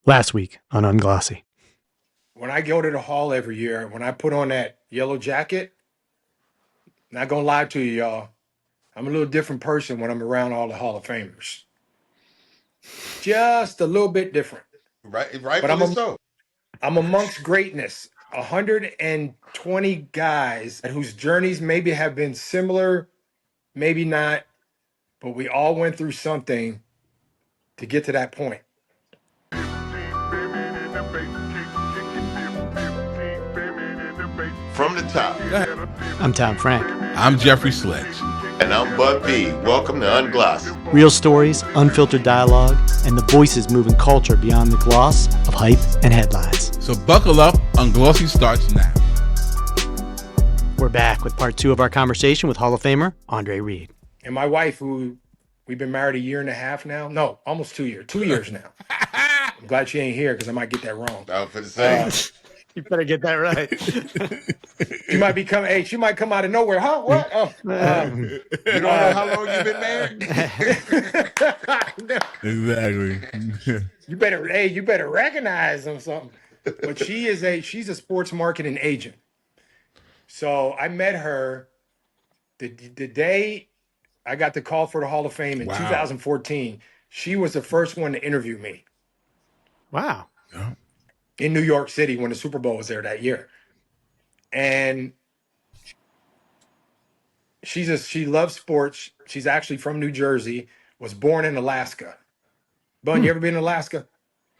Last week on Unglossy. When I go to the hall every year, when I put on that yellow jacket, not gonna lie to you, y'all, I'm a little different person when I'm around all the Hall of Famers. Just a little bit different. Right, But rightfully so. I'm amongst greatness. 120 guys whose journeys maybe have been similar, maybe not, but we all went through something to get to that point. From the top, I'm Tom Frank. I'm Jeffrey Sledge. and I'm Bun B. Welcome to Unglossy. Real stories, unfiltered dialogue, and the voices moving culture beyond the gloss of hype and headlines. So buckle up, Unglossy starts now. We're back with part 2 of our conversation with Hall of Famer Andre Reed. And my wife, who we've been married a year and a half now, no, almost 2 years, 2 years now. I'm glad she ain't here because I might get that wrong. I was for the same. You better get that right. She might be coming. Hey, she might come out of nowhere. Huh? What? Oh, You don't know how long you've been married? Exactly. you better. Hey, you better recognize them something. But she's a sports marketing agent. So I met her the day I got the call for the Hall of Fame in Wow. 2014. She was the first one to interview me Wow. Yeah. in New York City when the Super Bowl was there that year. And she loves sports. She's actually from New Jersey, was born in Alaska. Bun, you ever been in Alaska?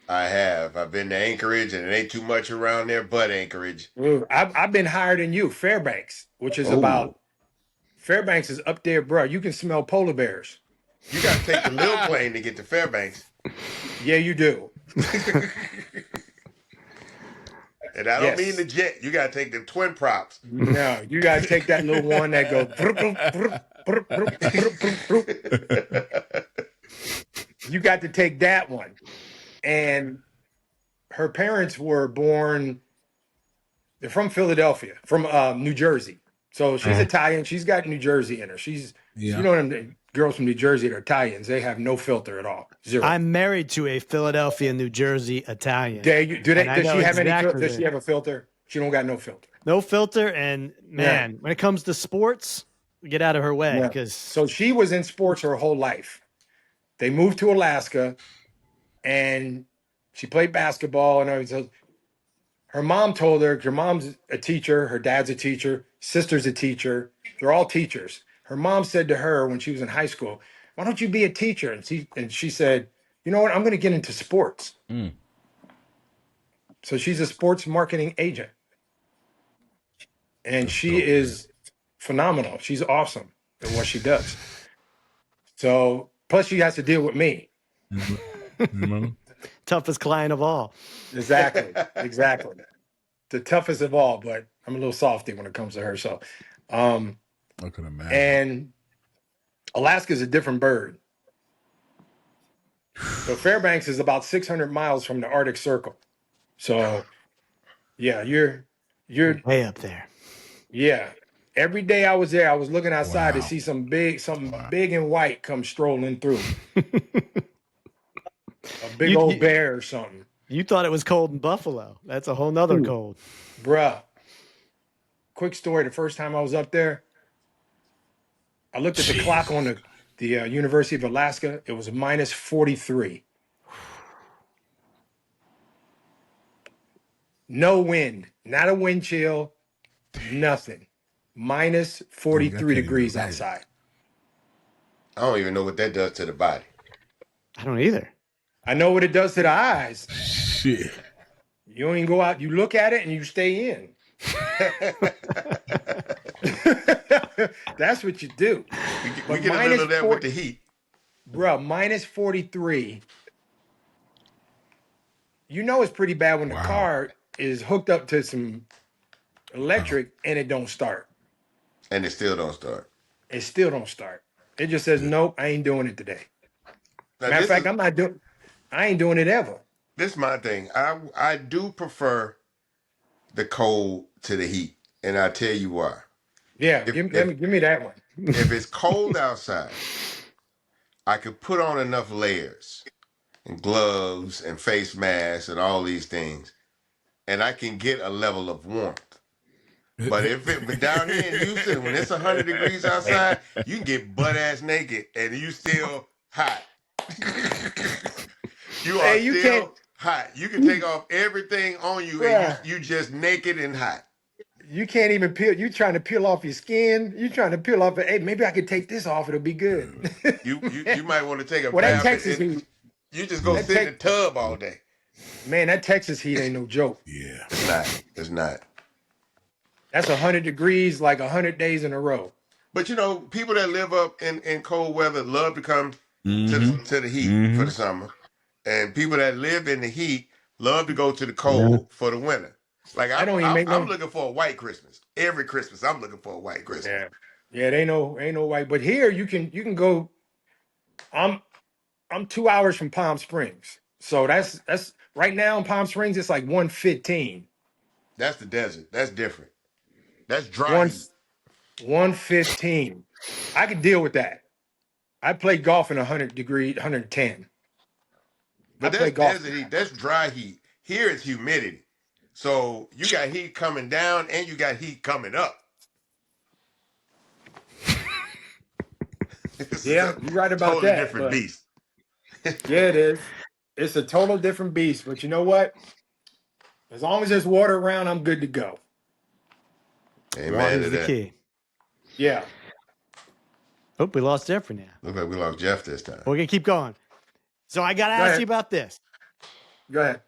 I have. I've been to Anchorage, and it ain't too much around there but Anchorage. Ooh, I've been higher than you, Fairbanks, which is Oh, Fairbanks is up there, bro. You can smell polar bears. you got to take the little plane to get to Fairbanks. Yeah, you do. And I don't mean Yes. the jet. You got to take the twin props. No, you gotta take that little one that goes. Broop, broop, broop, broop, broop, broop, broop. You got to take that one. And her parents were born. They're from Philadelphia, from New Jersey. So she's Italian. She's got New Jersey in her. You Yeah. know them girls from New Jersey that are Italians. They have no filter at all. Zero. I'm married to a Philadelphia, New Jersey Italian. Do they? And I Does know she have any? exactly Does she have a filter? She don't got no filter. no filter. And man, when it comes to sports, get out of her way Yeah. because So she was in sports her whole life. They moved to Alaska, and she played basketball. And everything. Her mom told her, your mom's a teacher, her dad's a teacher, sister's a teacher. They're all teachers. Her mom said to her when she was in high school, "Why don't you be a teacher?" And she said, "You know what? I'm going to get into sports." Mm. So she's a sports marketing agent, and That's she dope, man. is phenomenal. She's awesome at what she does. So plus she has to deal with me. Mhm. toughest client of all. Exactly. Exactly. The toughest of all, but I'm a little softy when it comes to her. So, um, I can imagine. and Alaska is a different bird. So Fairbanks is about 600 miles from the Arctic Circle. So yeah, you're Way up there. yeah. Every day I was there, I was looking outside to Wow. see something big and white come strolling through. A big You, old you bear or something. you thought it was cold in Buffalo. That's a whole nother Ooh. cold. Bruh. Quick story. The first time I was up there, I looked at the clock on the University of Alaska. It was minus 43. No wind, not a wind chill, nothing. Minus Dang, I 43 can't even degrees imagine. outside. I don't even know what that does to the body. I don't either. I know what it does to the eyes. Shit. You don't even go out, you look at it and you stay in. That's what you do. we But get a little of that with the heat. bro, minus 43. You know it's pretty bad when the Wow. car is hooked up to some electric and it don't start. And it still don't start. It still don't start. It just says, nope, I ain't doing it today. Now Matter of fact, I ain't doing it ever. this is my thing. I do prefer the cold to the heat, and I'll tell you why. Yeah, If give me that one. if it's cold outside, I could put on enough layers and gloves and face masks and all these things, and I can get a level of warmth. But down here in Houston, when it's 100 degrees outside, you can get butt ass naked and you still hot. You are Hey, you can't. still hot. You can take off everything on you and Bruh, you just naked and hot. you can't even peel. You trying to peel off your skin. You trying to peel off. Hey, maybe I could take this off. It'll be good. You might want to take a Well, that bath Texas and heat, you just go that sit in the Tex, tub all day. man, that Texas heat ain't no joke. Yeah. It's not. It's not. That's 100 degrees, like 100 days in a row. But you know, people that live up in cold weather love to come to the heat for Mm-hmm. the summer. And people that live in the heat love to go to the Yeah. cold for the winter. Like That don't even make I'm no. looking for a white Christmas. Every Christmas, I'm looking for a white Christmas. Yeah, yeah. It ain't no way. But here you can go. I'm 2 hours from Palm Springs, so that's right now in Palm Springs. It's like 115. That's the desert. That's different. That's dry One heat. 115. I could deal with that. I play golf in 100 degree, 110. I But that's play golf. desert heat. That's dry heat. Here it's humidity. So you got heat coming down and you got heat coming up. This is Yeah, a you're right about totally that. different But beast. yeah, it is. It's a total different beast. But you know what? As long as there's water around, I'm good to go. Amen Water to is the that. key. Yeah. Oh, we lost Jeffrey now. Look like we lost Jeff this time. We're gonna keep going. So I gotta Go ask ahead. you about this. Go ahead.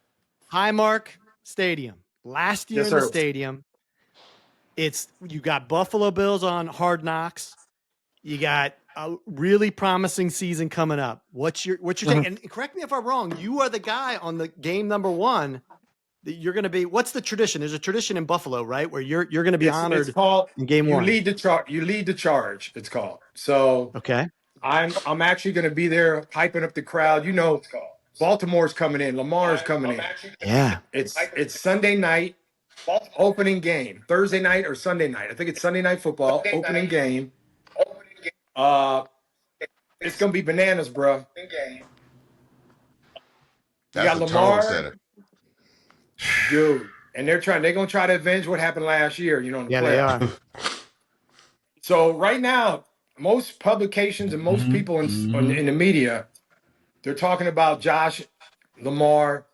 Highmark Stadium. Last year Yes, in the sir. stadium, it's you got Buffalo Bills on Hard Knocks. You got a really promising season coming up. What's your take? And correct me if I'm wrong. You are the guy on the game number one that you're going to be. What's the tradition? There's a tradition in Buffalo, right, where you're going to be honored It's called in game you one. lead the charge. You lead the charge. It's called. So Okay. I'm actually going to be there hyping up the crowd. You know, Baltimore's coming in. Lamar's coming in. Yeah. It's Sunday night opening game. Thursday night or Sunday night. I think it's Sunday night football opening game. It's gonna be bananas, bro. You That's got a tone Lamar, setter. dude, and they're gonna try to avenge what happened last year. You know, in the Yeah, they playoffs. are. So right now, most publications and most people in the media, they're talking about Josh Lamar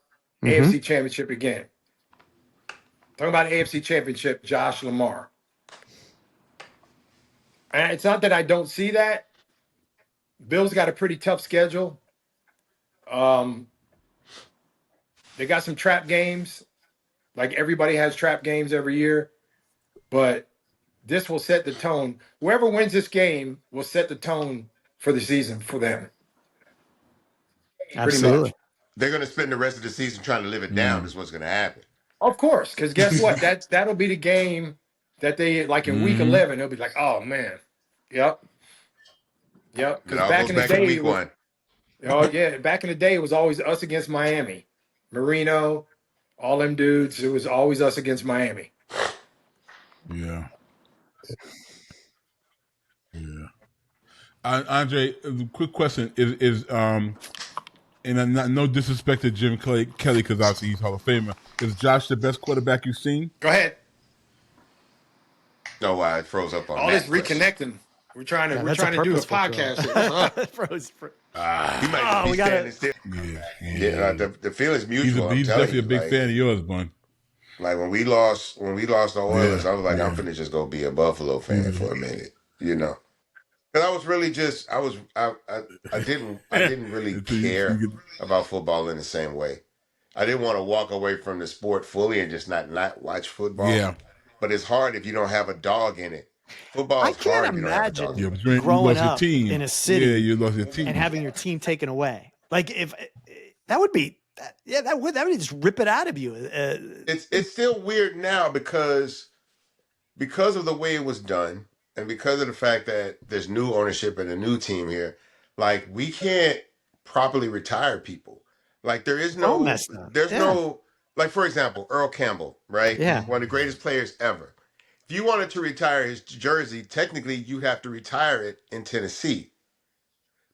AFC Championship again. Talking about AFC Championship, Josh Lamar. And it's not that I don't see that. Bills got a pretty tough schedule. They got some trap games. Like everybody has trap games every year. But this will set the tone. Whoever wins this game will set the tone for the season for them. Pretty Absolutely. much. They're going to spend the rest of the season trying to live it down. Is what's going to happen. Of course, because guess what? That'll be the game that they like in week 11. They'll be like, oh man, yep. It Because all back goes in the back to day, week one. oh yeah, back in the day, it was always us against Miami, Marino, all them dudes. It was always us against Miami. Yeah. Yeah. Andre, a quick question is and I'm not no disrespect to Jim Kelly because obviously he's Hall of Famer. Is Josh the best quarterback you've seen? Go ahead. No, why it froze up on All that this question. reconnecting. We're trying to that's a do a purposeful podcast throw. here. What's up? He might just be we gotta- standing still. Yeah. The feeling's mutual. He's I'm telling definitely you, a big like, fan of yours, Bun. Like when we lost the Oilers, I was like, Yeah. I'm finna just go be a Buffalo fan for a minute, you know. Because I was really just I didn't really care about football in the same way. I didn't want to walk away from the sport fully and just not watch football. Yeah. But it's hard if you don't have a dog in it. Football I is hard can't if you don't have a dog in imagine it. But you growing lost your up team. in a city Yeah, you lost your team. and having your team taken away. Like if that would be, that would just rip it out of you. It's still weird now because of the way it was done and because of the fact that there's new ownership and a new team here. Like we can't properly retire people. Like there is all no messed up. there's Yeah. no, like for example, Earl Campbell, right? Yeah. One of the greatest players ever. If you wanted to retire his jersey, technically you have to retire it in Tennessee.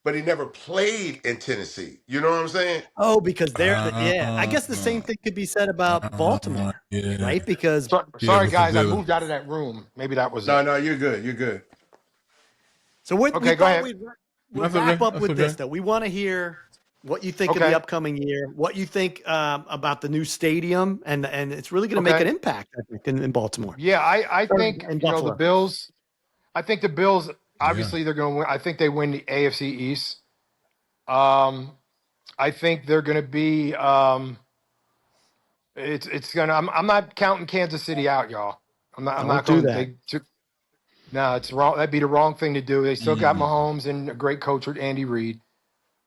but he never played in Tennessee. You know what I'm saying? Oh, because I guess the same thing could be said about Baltimore, right? Because Sorry, guys, I moved out of that room. Maybe that was No, it. no, you're good. You're good. so we Okay, go thought ahead. we'd That's wrap okay. up That's with okay. this, though. We want to hear what you think of the upcoming year, what you think about the new stadium, and it's really going to make an impact, I think, in Baltimore. Yeah, I think in the Buffalo. Bills. I think the Bills. Obviously, they're going to win. I think they win the AFC East. I think they're going to be. It's gonna. I'm not counting Kansas City out, y'all. I'm not do going. that. No, it's wrong. That'd be the wrong thing to do. They still got Mahomes and a great coach with Andy Reid.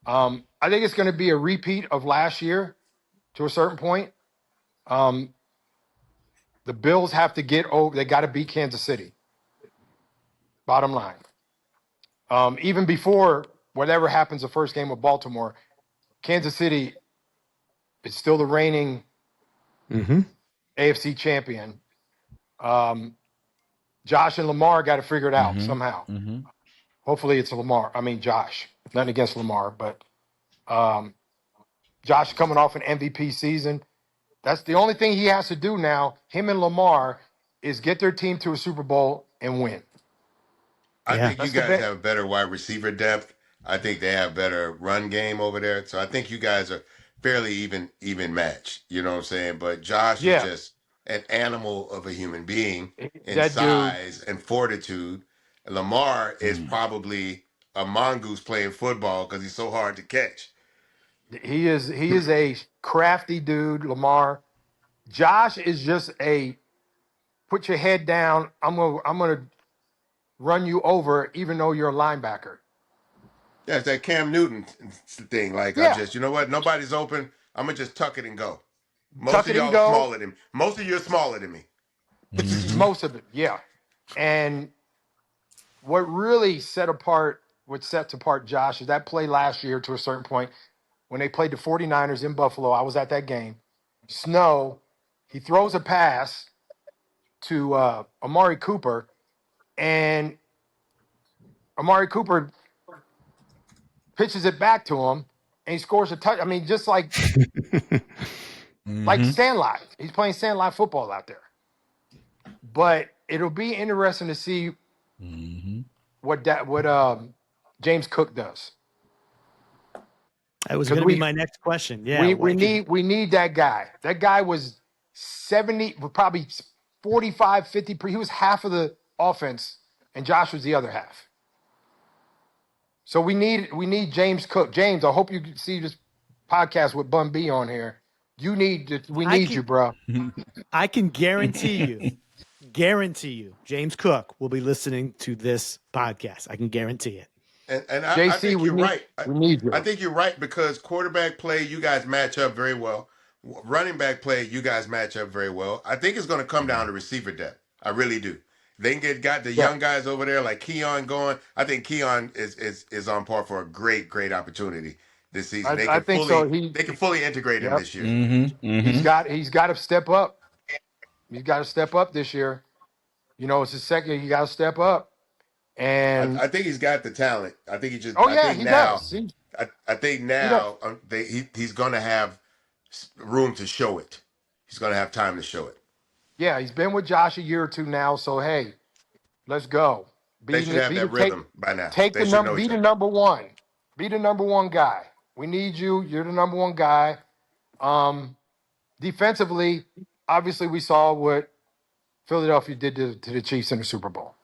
I think it's going to be a repeat of last year to a certain point. The Bills have to get over. They got to beat Kansas City. Bottom line. Even before whatever happens, the first game of Baltimore, Kansas City is still the reigning AFC champion. Josh and Lamar got to figure it out somehow. Hopefully it's Lamar. I mean, Josh. Nothing against Lamar, but Josh coming off an MVP season. That's the only thing he has to do now, him and Lamar, is get their team to a Super Bowl and win. I think you That's the guys bet. have better wide receiver depth. I think they have better run game over there. So I think you guys are fairly even match. You know what I'm saying? But Josh is Yeah, just an animal of a human being in that dude. size and fortitude. And Lamar is probably a mongoose playing football because he's so hard to catch. He is a crafty dude, Lamar. Josh is just a put your head down. I'm gonna run you over, even though you're a linebacker. Yeah, it's that Cam Newton thing. Like I Yeah, just, you know what? Nobody's open. I'm gonna just tuck it and go. Most tuck of it and y'all are go. smaller than me. Most of you are smaller than me. Most of it, yeah. And what really sets apart Josh is that play last year to a certain point when they played the 49ers in Buffalo. I was at that game. Snow, he throws a pass to Amari Cooper, and Amari Cooper pitches it back to him, and he scores a touch. I mean, just like Sandlot. He's playing Sandlot football out there. But it'll be interesting to see what James Cook does. That was going to be my next question. Yeah, we need that guy. That guy was 70, probably 45, 50. He was half of the offense, and Josh was the other half. So we need James Cook. James, I hope you see this podcast with Bun B on here. We need you, bro. I can guarantee you, James Cook will be listening to this podcast. I can guarantee it. And JC, I think you're right. We need you. I think you're right because quarterback play, you guys match up very well. Running back play, you guys match up very well. I think it's going to come down to receiver depth. I really do. They can got the young guys over there like Keon going. I think Keon is on par for a great opportunity this season. I think so. They can fully integrate him this year. He's got to step up. He's got to step up this year. You know, it's his second. He got to step up. And I think he's got the talent. I think he just. Oh I yeah, think he now, does. I think now he's going to have room to show it. He's going to have time to show it. Yeah, he's been with Josh a year or two now. So hey, let's go. They should have that rhythm by now. Take the number. Be the number one. Be the number one guy. We need you. You're the number one guy. Defensively, obviously, we saw what Philadelphia did to the Chiefs in the Super Bowl.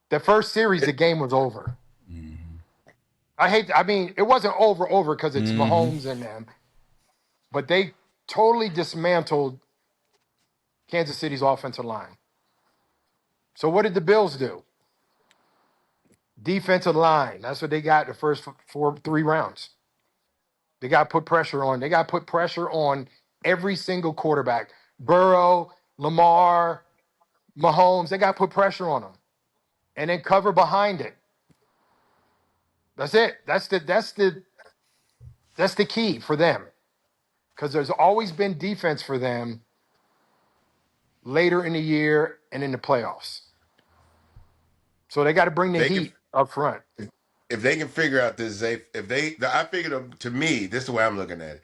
The first series, the game was over. I mean, it wasn't over because it's Mahomes and them, but they totally dismantled Kansas City's offensive line. So what did the Bills do? Defensive line. That's what they got the first 3 rounds. They got to put pressure on. They got to put pressure on every single quarterback. Burrow, Lamar, Mahomes. They got to put pressure on them, and then cover behind it. That's it. That's the key for them, because there's always been defense for them later in the year and in the playoffs. So they got to bring the heat up front. if they can figure out this Zay, I figured to me, this is the way I'm looking at it.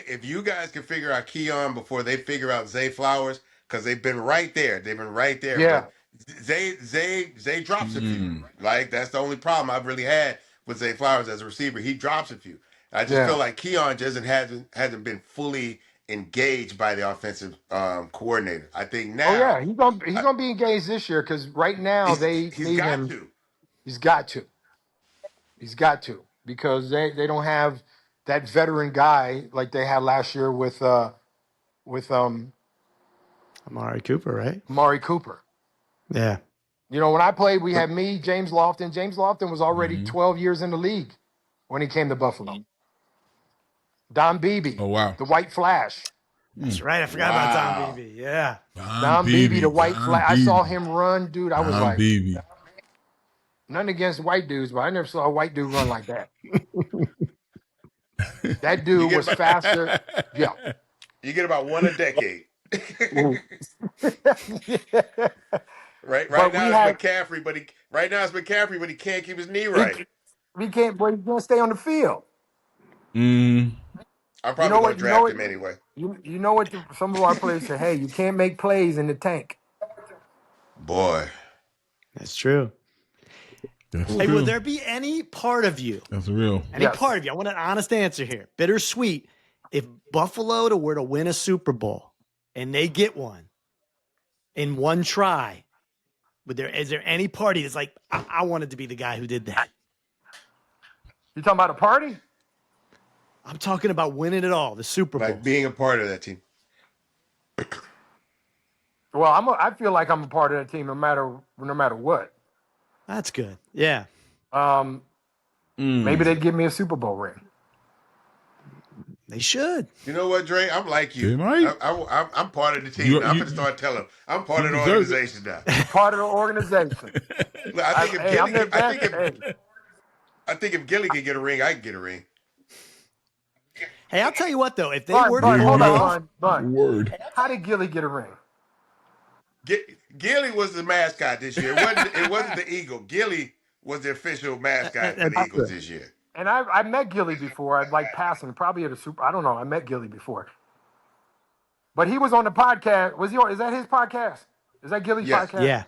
If you guys can figure out Keon before they figure out Zay Flowers, because they've been right there. They've been right there. Yeah. But Zay drops a few. Like, that's the only problem I've really had with Zay Flowers as a receiver. He drops a few. I just feel like Keon hasn't been fully engaged by the offensive coordinator. I think Oh now yeah, he's gonna be engaged this year because right now they he's need got him. to. He's got to. He's got to because they don't have that veteran guy like they had last year with Amari Cooper, right? Amari Cooper. Yeah. You know, when I played, we had me, James Lofton. James Lofton was already 12 years in the league when he came to Buffalo. Don Beebe. Oh, wow. The White Flash. That's right. I forgot about Don Beebe. Yeah. Don Beebe, the White Flash. I saw him run, dude. I was like, Beebe. nothing against white dudes, but I never saw a white dude run like that. That dude was faster. Yeah. You get about one a decade. Right But now it's McCaffrey, but he can't keep his knee right. He can't stay on the field. I'm probably gonna draft him anyway. You know what some of our players say, hey, you can't make plays in the tank. Boy. That's true. Hey, would there be any part of you? That's real. Any part of you? I want an honest answer here. Bittersweet. If Buffalo were to win a Super Bowl and they get one in one try, is there any party that's like, I wanted to be the guy who did that? You talking about a party? I'm talking about winning it all, the Super Bowl. Like being a part of that team. Well, I feel like I'm a part of that team no matter what. That's good. Yeah. Maybe they'd give me a Super Bowl ring. They should. You know what, Dre? I'm like you. I'm part of the team. I'm going to start telling them. I'm part of the organization now. Part of the organization. I think if Gilly can get a ring, I can get a ring. Hey, I'll tell you what, though. If they were to hold off, on. How did Gilly get a ring? Gilly was the mascot this year. It wasn't the Eagle. Gilly was the official mascot for the Eagles this year. And I met Gilly before. I'd like passing, probably at a Super. I don't know. I met Gilly before, but he was on the podcast. Was he on? Is that his podcast? Is that Gilly's podcast? Yeah,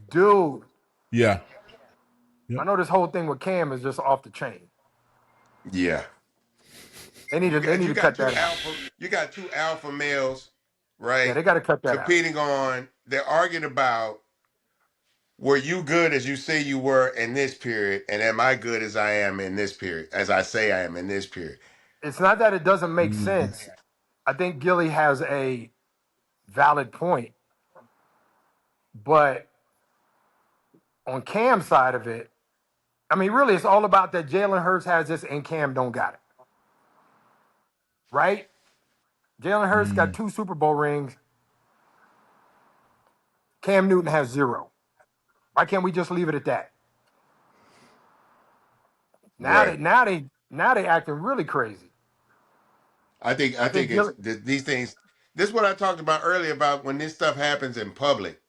dude. Yeah. I know this whole thing with Cam is just off the chain. Yeah. They need to cut that out. You got two alpha males, right? Yeah, they got to cut that competing on. They're arguing about, were you good as you say you were in this period, and am I good as I am in this period, as I say I am in this period? It's not that it doesn't make sense. I think Gilly has a valid point. But on Cam's side of it, I mean, really, it's all about that Jalen Hurts has this and Cam don't got it. Right? Jalen Hurts got 2 Super Bowl rings. Cam Newton has 0. Why can't we just leave it at that? Now they acting really crazy. I think these things. This is what I talked about earlier about when this stuff happens in public,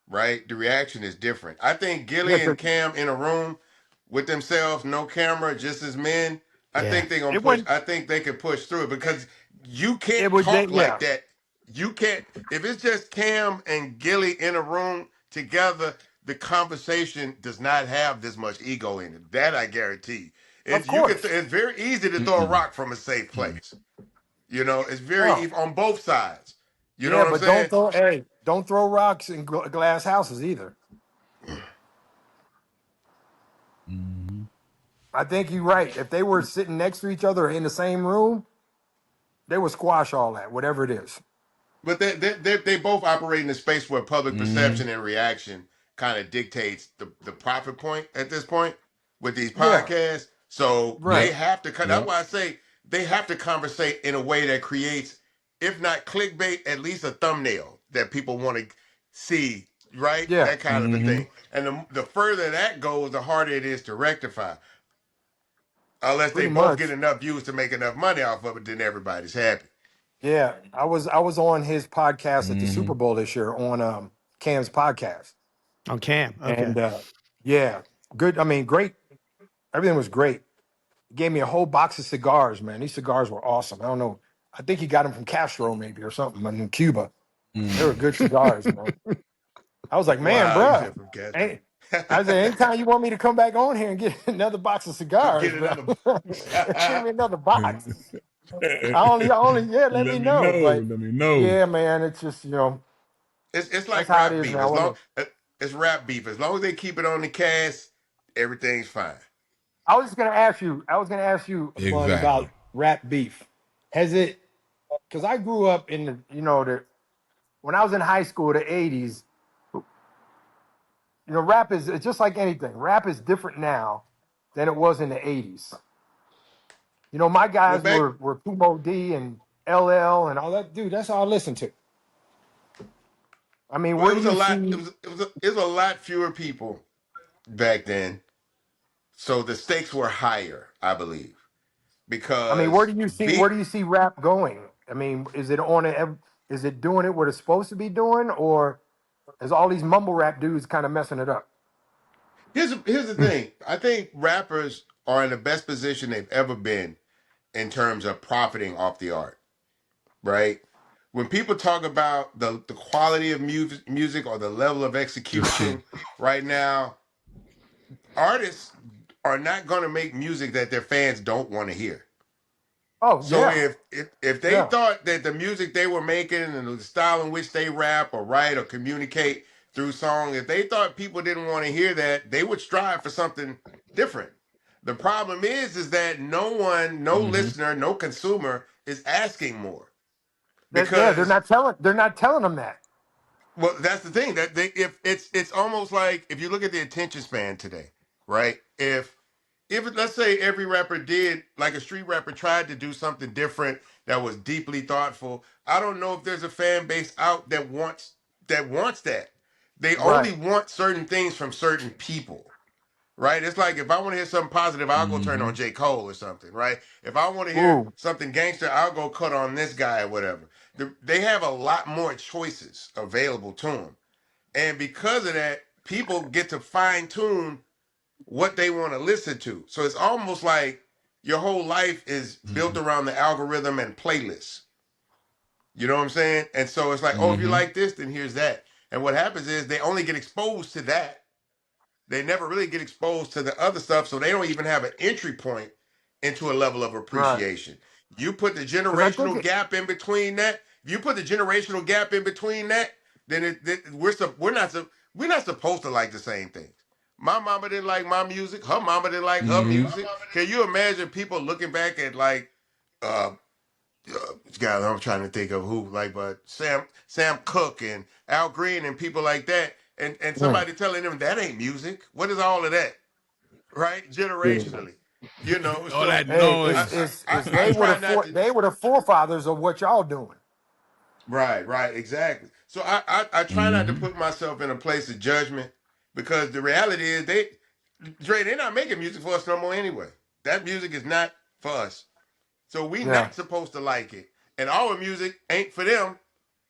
right? The reaction is different. I think Gilly and Cam in a room with themselves, no camera, just as men. I think they're gonna push. I think they can push through it because you can't talk like that. You can't. If it's just Cam and Gilly in a room together, the conversation does not have this much ego in it. That I guarantee. It's very easy to throw a rock from a safe place. You know, it's very on both sides. You know what I'm saying? Don't throw rocks in glass houses either. I think you're right. If they were sitting next to each other in the same room, they would squash all that, whatever it is. But they both operate in a space where public perception and reaction kind of dictates the profit point at this point with these podcasts. So they have to cut. That's why I say they have to conversate in a way that creates, if not clickbait, at least a thumbnail that people want to see, right? Yeah. That kind of a thing. And the further that goes, the harder it is to rectify. Unless they both get enough views to make enough money off of it, then everybody's happy. Yeah, I was on his podcast at the Super Bowl this year on Cam's podcast. On Cam, okay. And good. I mean, great Everything was great. He gave me a whole box of cigars, man. These cigars were awesome. I don't know. I think he got them from Castro maybe or something in Cuba. They were good cigars, man. I was like, man, Wow, you bruh. said from Castro. Hey, I said, anytime you want me to come back on here and get another box of cigars, Get bro, another. give me another box. Yeah, let me know. But Let me know. yeah, man, it's just, It's that's like how it rap is beef. As now. long it's rap beef. As long as they keep it on the cast, everything's fine. I was going to ask you, Bun, Exactly. about rap beef. Has it, because I grew up in when I was in high school, the 80s, rap it's just like anything. Rap is different now than it was in the 80s. My Well, guys back were Kumo D and LL and all that. Dude, that's all I listened to. I mean, well, where it do was a you lot. see? It was a lot fewer people back then, so the stakes were higher, I believe, I mean, where because do you see? Where beat. do you see rap going? I mean, is it Is it doing it what it's supposed to be doing, or is all these mumble rap dudes kind of messing it up? Here's the thing. I think rappers are in the best position they've ever been in terms of profiting off the art, right? When people talk about the quality of music or the level of execution right now, artists are not going to make music that their fans don't want to hear. Oh So yeah, if they yeah, thought that the music they were making and the style in which they rap or write or communicate through song, if they thought people didn't want to hear that, they would strive for something different. The problem is that no one, no listener, no consumer is asking more they're because, not telling them that. well, that's the thing that they if it's almost like if you look at the attention span today, right? If let's say every rapper did like a street rapper tried to do something different that was deeply thoughtful, I don't know if there's a fan base out that wants that. They only Right. want certain things from certain people, right? It's like if I want to hear something positive, I'll go turn on J. Cole or something, right? If I want to hear Ooh. something gangster, I'll go cut on this guy or whatever. They have a lot more choices available to them, and because of that, people get to fine tune what they want to listen to. So it's almost like your whole life is built around the algorithm and playlists. You know what I'm saying? And so it's like, oh, if you like this, then here's that. And what happens is they only get exposed to that. They never really get exposed to the other stuff, so they don't even have an entry point into a level of Right. appreciation. You put the Because I think generational gap in between that. If you put the generational gap in between that, then we're not supposed to like the same things. My mama didn't like my music. Her mama didn't like her music. Can you imagine people looking back at like uh, guys I'm trying to think of who like but Sam Cooke and Al Green and people like that and somebody telling them that ain't music. What is all of that? Right? Generationally. You know, All so that hey, noise. I they were try not to they were the forefathers of what y'all doing. right, exactly. So I try not to put myself in a place of judgment because the reality is they're not making music for us no more anyway. That music is not for us. So we Yeah. not supposed to like it. And our music ain't for them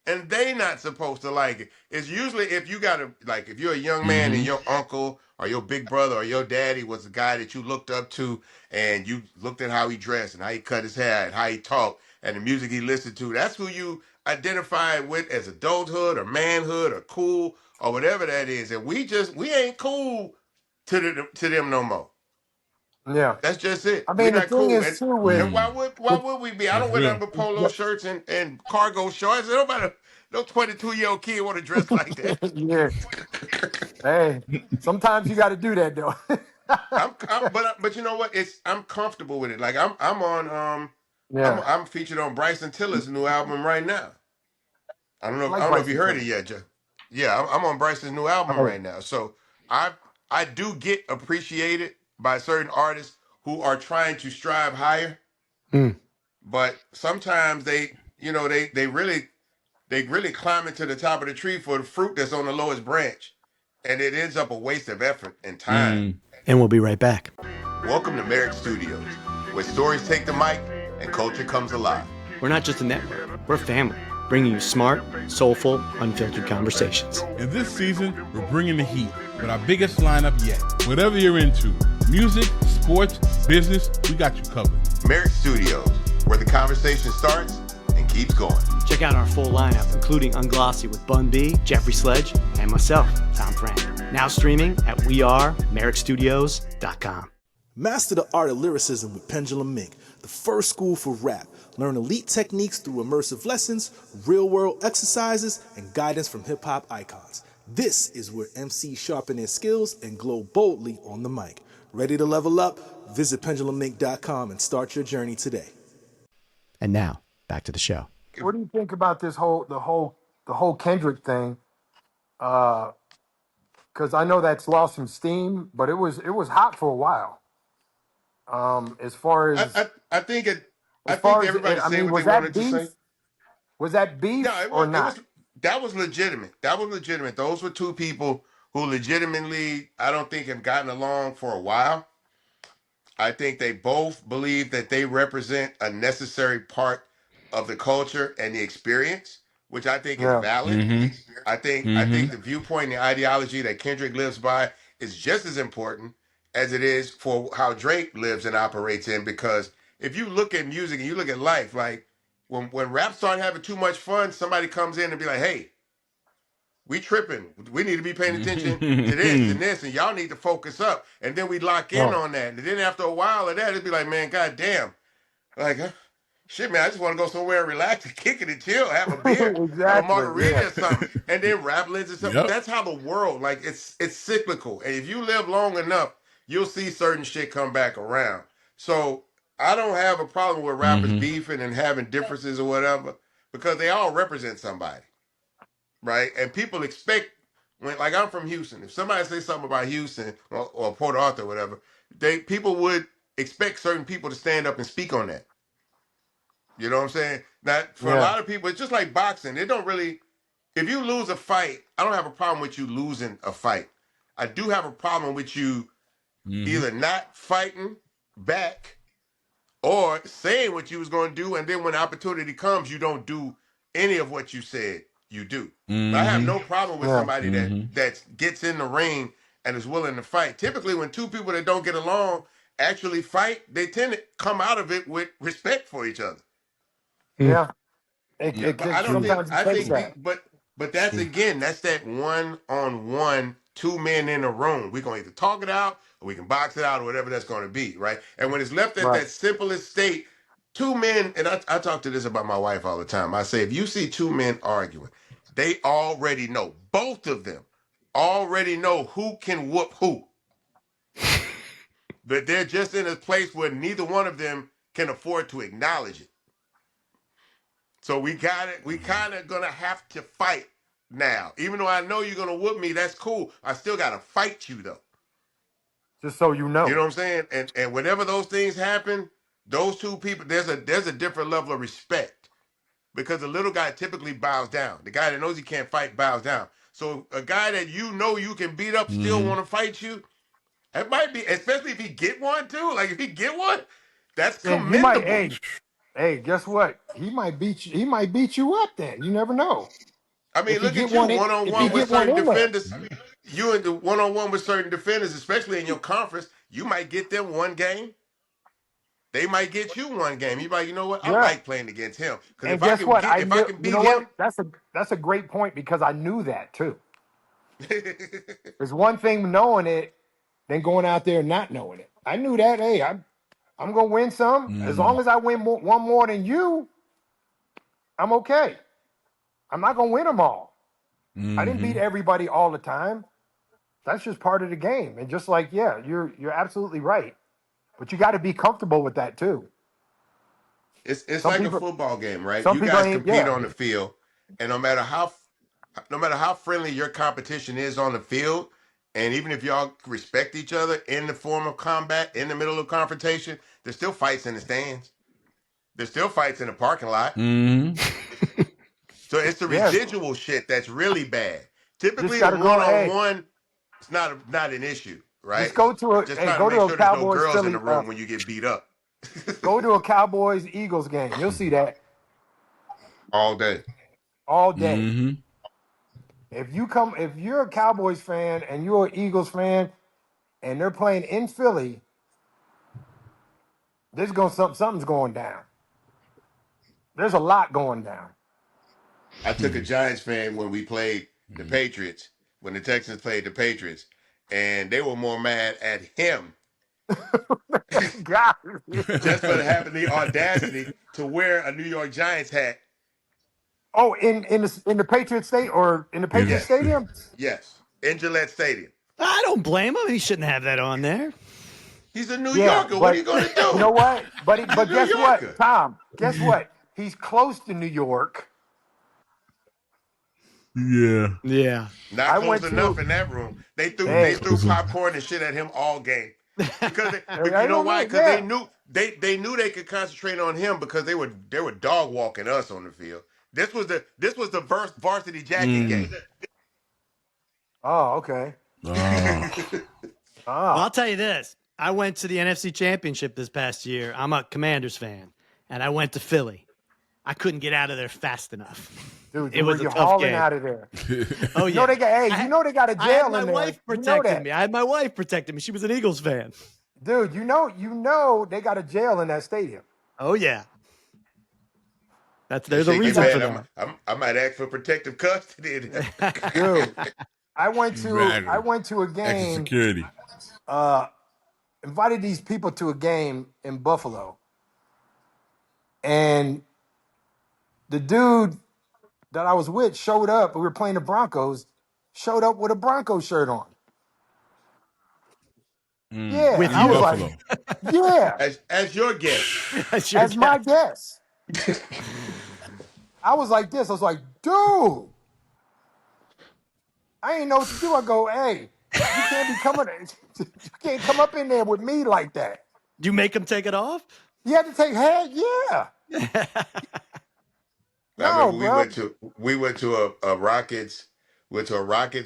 and they not supposed to like it. It's usually if you got like if you're a young man and your uncle or your big brother or your daddy was the guy that you looked up to and you looked at how he dressed and how he cut his hair and how he talked and the music he listened to, that's who you identify with as adulthood or manhood or cool or whatever that is. And we ain't cool to them no more. Yeah. That's just it. I We're mean, the not thing cool. is too with And why would we be? I That's don't wear real. nothing but polo shirts and cargo shorts. Nobody, no 22-year-old kid want to dress like that. yeah. Hey, sometimes you got to do that though. But you know what? I'm comfortable with it. Like I'm on Yeah. I'm featured on Bryson Tiller's new album right now. I I like don't know if you Bryson heard it Tiller. yet, Jeff. Yeah, I'm on Bryson's new album Oh, right now. So I I do get appreciated by certain artists who are trying to strive higher. Mm. But sometimes they really climb into the top of the tree for the fruit that's on the lowest branch, and it ends up a waste of effort and time. And we'll be right back. Welcome to Merrick Studios, where stories take the mic and culture comes alive. We're not just a network, we're family. bringing you smart, soulful, unfiltered conversations. And this season, we're bringing the heat with our biggest lineup yet. Whatever you're into, music, sports, business, we got you covered. Merrick Studios, where the conversation starts and keeps going. Check out our full lineup, including Unglossy with Bun B, Jeffrey Sledge, and myself, Tom Frank. Now streaming at wearemerrickstudios.com. Master the art of lyricism with Pendulum Mink, the first school for rap. Learn elite techniques through immersive lessons, real-world exercises, and guidance from hip-hop icons. This is where MCs sharpen their skills and glow boldly on the mic. Ready to level up? Visit pendulummink.com and start your journey today. And now, back to the show. What do you think about the whole Kendrick thing? Because I know that's lost some steam, but it was hot for a while. As far as I think as everybody said what they wanted to say. Was that beef No, or not? That was legitimate. That was legitimate. Those were two people who legitimately, I don't think, have gotten along for a while. I think they both believe that they represent a necessary part of the culture and the experience, which I think is Yeah. valid. Mm-hmm. I think the viewpoint and the ideology that Kendrick lives by is just as important as it is for how Drake lives and operates in. Because if you look at music and you look at life, like when rap start having too much fun, somebody comes in and be like, "Hey, we tripping. We need to be paying attention to this and this, and y'all need to focus up." And then we lock in on that. And then after a while of that, it'd be like, "Man, goddamn, like, shit, man, I just want to go somewhere and relax and kick it and chill, have a beer, have a Exactly, margarita or something." And then rap lends itself. Yep. That's how the world, like, it's cyclical. And if you live long enough, you'll see certain shit come back around. So I don't have a problem with rappers beefing and having differences or whatever, because they all represent somebody, right? And people expect, when, like, I'm from Houston. If somebody says something about Houston or Port Arthur or whatever, people would expect certain people to stand up and speak on that. You know what I'm saying? That for a lot of people, it's just like boxing. It don't really. If you lose a fight, I don't have a problem with you losing a fight. I do have a problem with you either not fighting back or saying what you was going to do, and then when the opportunity comes, you don't do any of what you said you do. But I have no problem with somebody that gets in the ring and is willing to fight. Typically, when two people that don't get along actually fight, they tend to come out of it with respect for each other. Yeah. But I don't think but that's Mm. again, that's that one-on-one, two men in a room. We're gonna either talk it out or we can box it out or whatever that's gonna be, right? And when it's left at that simplest state, two men, and I talk to this about my wife all the time. I say, if you see two men arguing, they already know, both of them already know who can whoop who. But they're just in a place where neither one of them can afford to acknowledge it. So we kind of gonna have to fight now. Even though I know you're gonna whoop me, that's cool. I still gotta fight you though. Just so you know. You know what I'm saying? And whenever those things happen, those two people, there's a different level of respect. Because the little guy typically bows down. The guy that knows he can't fight bows down. So a guy that you know you can beat up still want to fight you, it might be, especially if he get one too. Like if he get one, that's commendable. Hey, guess what? He might beat you. He might beat you up. Then you never know. I mean, look at you one-on-one with certain defenders. You in the one-on-one with certain defenders, especially in your conference, you might get them one game. They might get you one game. You might, you know what? I like playing against him. Because if I can beat him, that's a great point because I knew that too. There's one thing knowing it, than going out there and not knowing it. I knew that. Hey, I'm gonna win some. As long as I win one more than you, I'm okay. I'm not gonna win them all. I didn't beat everybody all the time. That's just part of the game. And just like, you're absolutely right. But you got to be comfortable with that too. It's like a football game, right? You guys compete on the field, and no matter how friendly your competition is on the field, and even if y'all respect each other in the form of combat, in the middle of confrontation, there's still fights in the stands. There's still fights in the parking lot. So it's the residual shit that's really bad. Typically, the one-on-one, it's not an issue, right? Just go to a try to make sure there's no girls in the room when you get beat up. Go to a Cowboys-Eagles game. You'll see that all day. all day. If you're a Cowboys fan and you're an Eagles fan, and they're playing in Philly, something's going down. There's a lot going down. I took a Giants fan when we played the Patriots, when the Texans played the Patriots, and they were more mad at him God. just for having the audacity to wear a New York Giants hat. Oh, in the Patriots state or in the Patriots Yes, Stadium? yes, in Gillette Stadium. I don't blame him. He shouldn't have that on there. He's a New Yeah, Yorker. What but are you going to do? you know what? But He's a but New guess Yorker. what, Tom? Guess what? He's close to New York. Yeah. Yeah. Not I close went enough to- in that room. They threw Hey. popcorn and shit at him all game. Because you know don't why? know, Because yeah. they knew they could concentrate on him because they were dog walking us on the field. This was the first varsity jacket game. Oh, okay. Well, I'll tell you this. I went to the NFC Championship this past year. I'm a Commanders fan, and I went to Philly. I couldn't get out of there fast enough. Dude, It was a you're tough hauling game. out of there. Oh, You yeah. know they got they got a I had jail my in there. wife You know protecting that. me. I had my wife protecting me. She was an Eagles fan. Dude, you know they got a jail in that stadium. Oh, yeah. There's a Shake your reason for bed. that. I might ask for protective custody. Dude, I went to a Extra game. security. Invited these people to a game in Buffalo, and the dude that I was with showed up. We were playing the Broncos. Showed up with a Bronco shirt on. Yeah, With I you. was Buffalo. like, yeah, as your guest. That's your as my guess. guess. I was like this. I was like, dude, I ain't know what to do. I go, hey, you can't be coming. You can't come up in there with me like that. Do you make him take it off? You had to take head, yeah. I No, remember bro. we went to a Rockets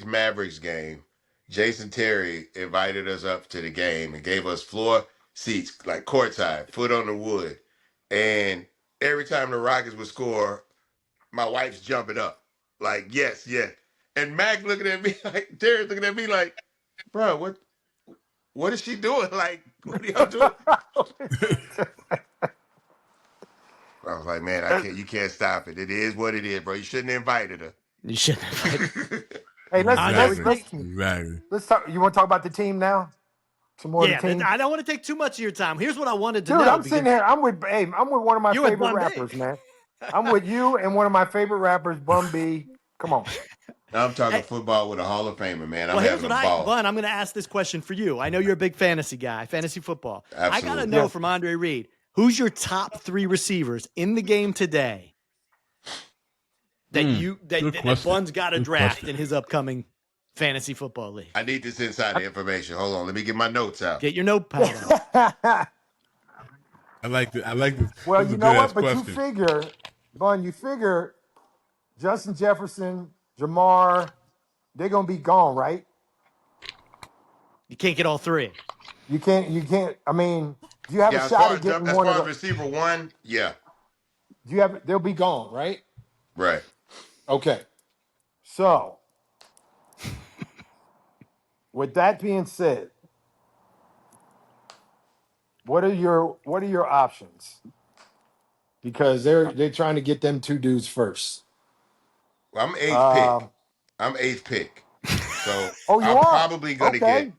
Mavericks game. Jason Terry invited us up to the game and gave us floor seats, like courtside, foot on the wood. And every time the Rockets would score, my wife's jumping up, like yes, yes. And Mac looking at me like Terry's looking at me like, bro, what is she doing? Like, what are y'all doing? I was like, man, you can't stop it. It is what it is, bro. You shouldn't have invited her. You shouldn't have. Hey, Exactly. let's talk. You want to talk about the team now? Some more of Yeah, the team. I don't want to take too much of your time. Here's what I wanted to Dude, know. I'm sitting here. I'm with one of my You with favorite Bun B. rappers, man. I'm with you and one of my favorite rappers, Bun B. Come on. I'm talking football with a Hall of Famer, man. I'm Well, here's having what a ball. Bun, I'm going to ask this question for you. I know you're a big fantasy guy, fantasy football. Absolutely. I got to know Yes. from Andre Reed, who's your top 3 receivers in the game today that Bun's got to draft in his upcoming fantasy football league? I need this insider information. Hold on, let me get my notes out. Get your notepad out. I like this. Well, This is you a know good-ass what? But you figure Justin Jefferson, Jamar, they're gonna be gone, right? You can't get all 3. You can't. I mean, do you have a shot at getting as one far of as the? receiver one, yeah, They'll be gone, right? right. Okay. So, with that being said, what are your options? Because they're trying to get them 2 dudes first. Well, I'm eighth pick. I'm eighth pick. So Oh, you I'm are? probably gonna Okay. get.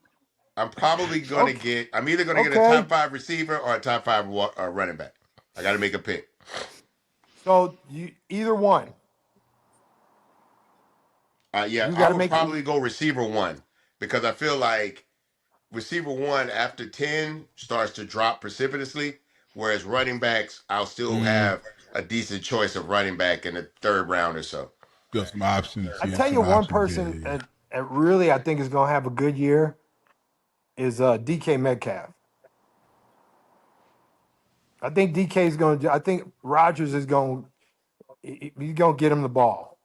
I'm probably gonna get. I'm either gonna get a Okay. top 5 receiver or a top 5 running back. I got to make a pick. So either one. Yeah, You I gotta would make- probably go receiver one because I feel like receiver one after 10 starts to drop precipitously, whereas running backs, I'll still have a decent choice of running back in the 3rd round or so. Got some options. I yeah, tell some you, one options, person yeah. that really I think is going to have a good year is DK Metcalf. I think DK is going to. I think Rodgers is going. He's going to get him the ball.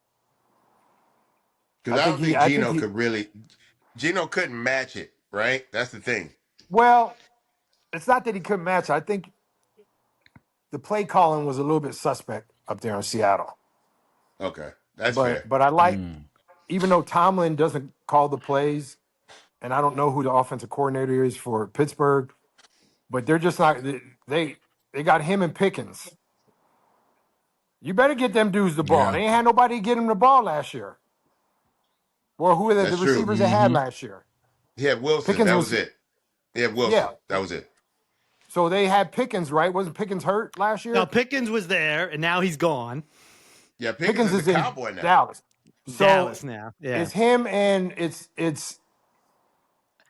Because I don't think I Geno think could really. Geno couldn't match it, right? That's the thing. Well, it's not that he couldn't match. I think the play calling was a little bit suspect up there in Seattle. Okay. That's fair. But I like, even though Tomlin doesn't call the plays, and I don't know who the offensive coordinator is for Pittsburgh, but they're just not they got him and Pickens. You better get them dudes the ball. Yeah. They ain't had nobody get him the ball last year. Well, who are the That's true. receivers they had last year? He had Wilson. Pickens That was it. He had Wilson. Yeah. That was it. So they had Pickens, right? Wasn't Pickens hurt last year? Now Pickens was there, and now he's gone. Yeah, Pickens is a Cowboy now. Dallas. So Dallas now. Yeah. it's him and it's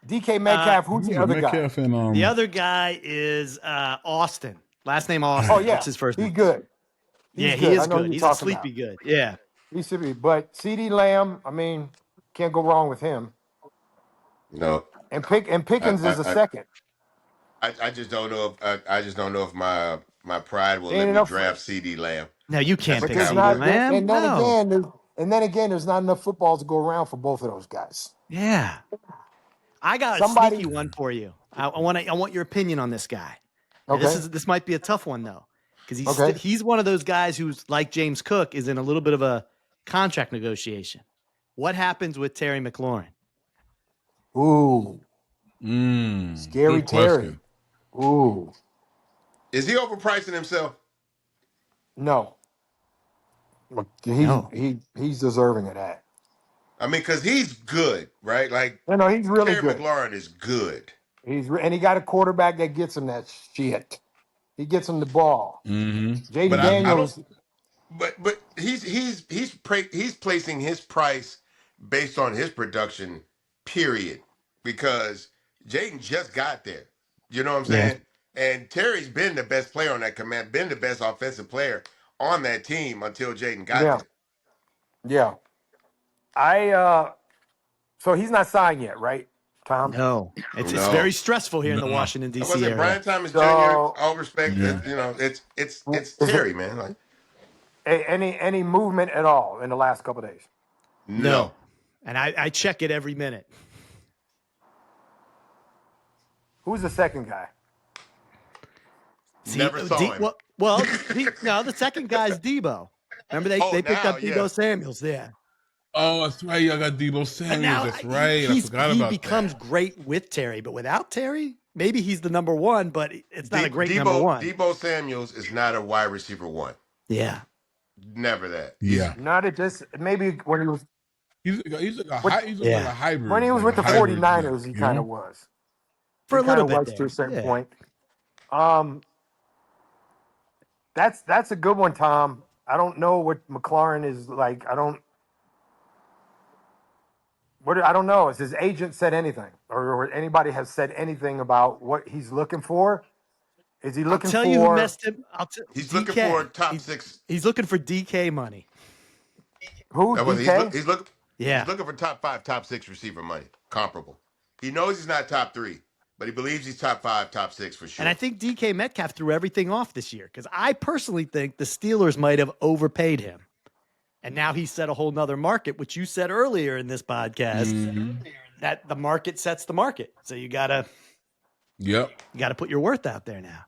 DK Metcalf. Who's the other guy? Metcalf and, The other guy is Austin. Last name Austin. Oh yeah, What's his first name? He's good. Yeah, He's he good. is I know who good. you're He's a talking sleepy about. good. Yeah. He should be. But CD Lamb, I mean, can't go wrong with him. No. And Pickens is a second. I just don't know if I just don't know if my pride will Ain't let me enough draft CD Lamb. No, you can't That's pick a CD Cowboy. Lamb. And then No. again, there's not enough footballs to go around for both of those guys. Yeah. I got a sneaky one for you. I want your opinion on this guy. Okay. This might be a tough one though, because he's one of those guys who's like James Cook is in a little bit of a contract negotiation. What happens with Terry McLaurin? Ooh, scary Terry. Ooh, Is he overpricing himself? no. Look, he's deserving of that. I mean, because he's good, right? Like No, he's really Terry good. McLaurin is good. And he got a quarterback that gets him that shit. He gets him the ball. Jaden But I don't. Daniels. But he's placing his price based on his production, period. Because Jaden just got there. You know what I'm saying? And Terry's been the best player on that command, been the best offensive player on that team until Jaden got there. Yeah. So he's not signed yet, right, Tom? No, it's very stressful here in the Washington I D.C. wasn't area. Brian Thomas Jr. All respect, it's Terry, man. Like Any movement at all in the last couple of days? no. And I check it every minute. Who's the second guy? Never saw him. The second guy's Debo. Remember they picked up Debo Samuels there. Oh, that's right. Y'all got Debo Samuels. That's right. I forgot about that. He becomes great with Terry, but without Terry, maybe he's the number one, but it's not a great number one. Debo Samuels is not a wide receiver one. Yeah. Never that. Yeah. Not at this. Maybe when he was. He's like a hybrid. When he was with the 49ers, he kind of was. For a little bit was to a certain point. That's a good one, Tom. I don't know what McLaurin is like. I don't know. Has his agent said anything, or anybody has said anything about what he's looking for? Is he looking for? I'll tell you who messed him. He's DK. looking for top six. He's looking for DK money. Who? DK? He's looking for top 5, top 6 receiver money. Comparable. He knows he's not top 3, but he believes he's top 5, top 6 for sure. And I think DK Metcalf threw everything off this year because I personally think the Steelers might have overpaid him. And now he set a whole nother market, which you said earlier in this podcast, that the market sets the market. So you gotta put your worth out there now.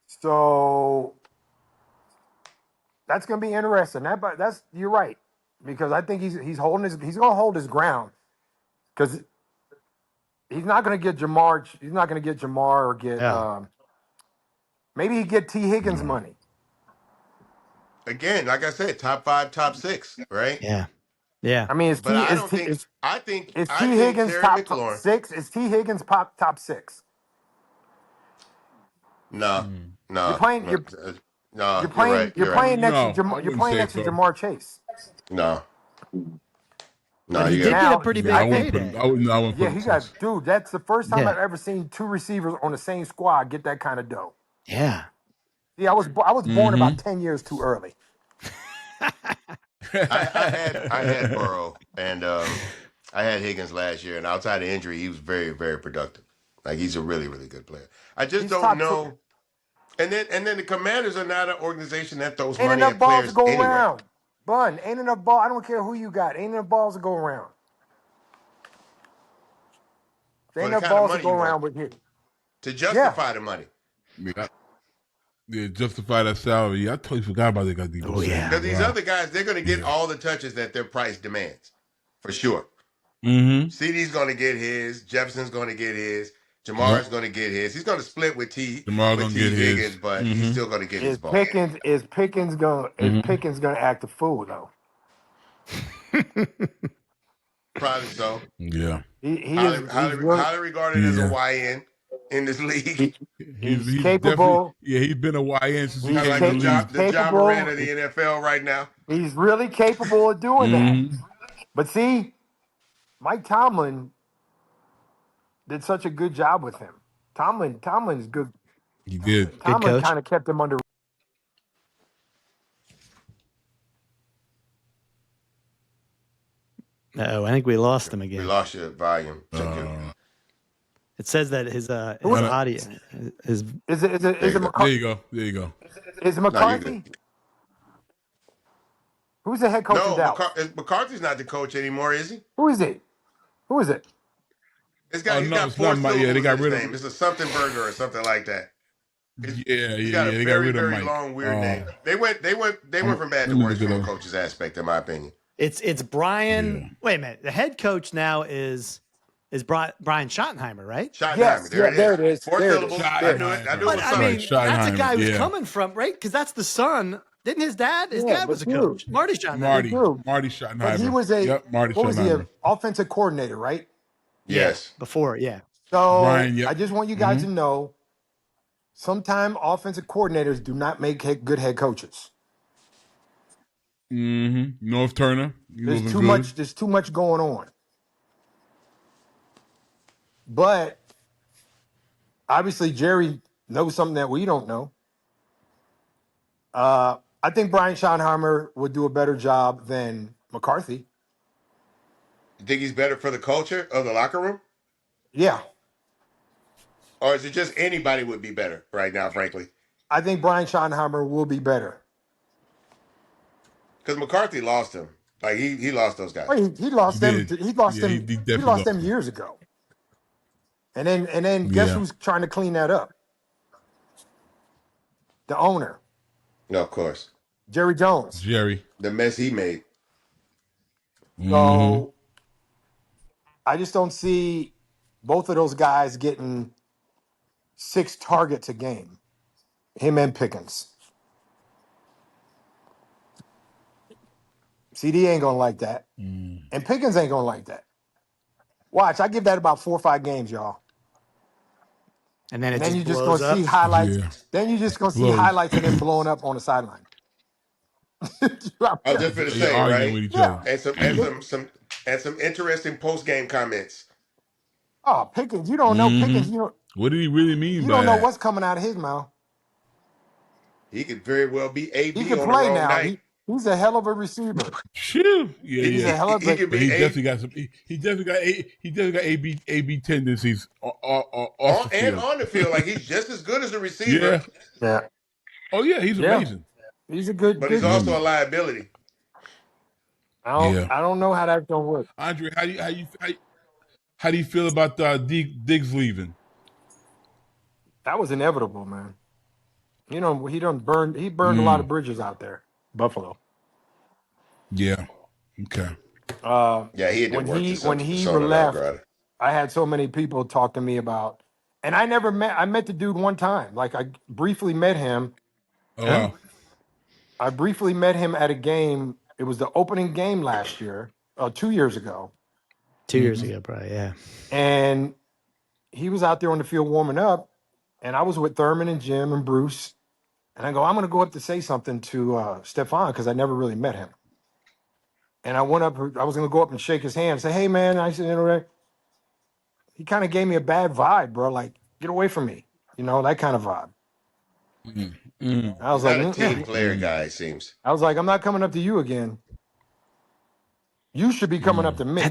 So that's going to be interesting. That's you're right, because I think he's going to hold his ground, because he's not going to get Jamar. He's not going to get Jamar or get maybe he get T Higgins money. Again, like I said, top 5, top 6, right? Yeah. I mean, is T Higgins top 6? Is T Higgins top 6? No. You're playing next to Jamar Chase. No. But he did get a pretty big payday. That's the first time I've ever seen 2 receivers on the same squad get that kind of dough. Yeah. Yeah, I was born about 10 years too early. I had Burrow and I had Higgins last year, and outside of injury, he was very, very productive. Like, he's a really, really good player. I just don't know. And then the Commanders are not an organization that throws money at players go anyway. Around. Bun, ain't enough ball. I don't care who you got. Ain't enough balls to go around. There ain't enough balls to go around with you. To justify the money. Yeah. Yeah, justify that salary. I totally forgot about that guy. Oh, yeah. Because these other guys, they're going to get all the touches that their price demands, for sure. Mm-hmm. CD's going to get his. Jefferson's going to get his. Jamar's going to get his. He's going to split with Jamar gonna get his. Higgins, but he's still going to get his ball. Is Pickens gonna act a fool though? Probably so. Yeah. Highly regarded as a YN in this league. He's capable. He's been a YN since he came Like to the league. the John Moran of the NFL right now. He's really capable of doing that. But see, Mike Tomlin did such a good job with him. Tomlin's good. He did. Tomlin kind of kept him under. Oh, I think we lost him again. We lost your volume. It says that his audio is it McCarthy? There you go. Is it McCarthy? Who's the head coach of Dallas? McCarthy's not the coach anymore, is he? Who is it? This guy, he's got four syllables in his name. It's a something burger or something like that. He's got a very, very long, weird name. They went from bad to worse from a coach's aspect, in my opinion. It's Brian. Yeah. Wait a minute. The head coach now is Brian Schottenheimer, right? Schottenheimer. Yes, there it is. Four syllables. I knew it. I mean, that's a guy who's coming from, right? Because that's the son. Didn't his dad? His dad was a coach. Marty Schottenheimer. Marty Schottenheimer. But he was Marty what was he? Schottenheimer. An offensive coordinator, right? Yes. Before, yeah. So I just want you guys to know, sometimes offensive coordinators do not make good head coaches. North Turner. There's too much going on. But obviously Jerry knows something that we don't know. I think Brian Schottenheimer would do a better job than McCarthy. You think he's better for the culture of the locker room? Yeah. Or is it just anybody would be better right now, frankly? I think Brian Schottenheimer will be better. Because McCarthy lost him. Like he lost those guys. Well, he lost them. He lost them. He lost them years ago. And then guess who's trying to clean that up? The owner. No, of course. Jerry Jones. The mess he made. So I just don't see both of those guys getting 6 targets a game. Him and Pickens. CD ain't gonna like that. And Pickens ain't gonna like that. Watch, I give that about 4 or 5 games, y'all. And then you're just gonna see highlights. Yeah. Then you're just gonna see highlights of them blowing up on the sideline. I was just gonna say, right? Yeah. And some interesting post game comments. Oh, Pickens, you don't know Pickens. What did he really mean? You don't know what's coming out of his mouth. He could very well be AB. He can play now. He's a hell of a receiver. Shoo. Yeah, he's a hell of a. He definitely got some. He definitely got AB tendencies off the field. On the field. Like he's just as good as a receiver. Yeah. Oh yeah, he's amazing. He's a good. But he's also a liability. I don't know how that's gonna work. Andre, how do you feel about Diggs leaving? That was inevitable, man. He burned a lot of bridges out there. Buffalo. Yeah. Okay. He did when he left, I had so many people talk to me about, and I met the dude one time. Like I briefly met him. Oh wow. I briefly met him at a game. It was the opening game last year, 2 years ago. 2 years ago, probably, yeah. And he was out there on the field warming up, and I was with Thurman and Jim and Bruce. And I go, I'm going to go up to say something to Stefan because I never really met him. And I went up, I was going to go up and shake his hand and say, hey, man. I said, he kind of gave me a bad vibe, bro. Like, get away from me. That kind of vibe. I was like, not a team player guy, it seems. I was like, I'm not coming up to you again. You should be coming up to me.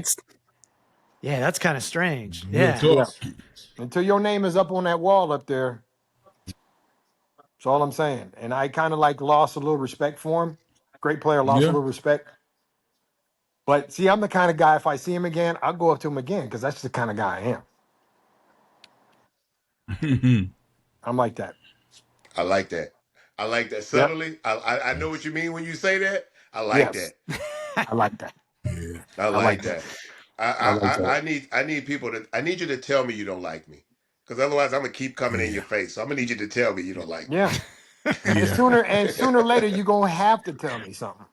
That's kind of strange. Yeah. Until your name is up on that wall up there. That's all I'm saying. And I kind of lost a little respect for him. Great player, lost a little respect. But see, I'm the kind of guy, if I see him again, I'll go up to him again because that's the kind of guy I am. I'm like that. I like that. I like that subtly. I know what you mean when you say that. I like Yes. that. I like that. Yeah. I like that. that. I like that. I need people to I need you to tell me you don't like me. Because otherwise I'm gonna keep coming in your face. So I'm gonna need you to tell me you don't like me. Yeah. And Yeah. sooner or later you're gonna have to tell me something.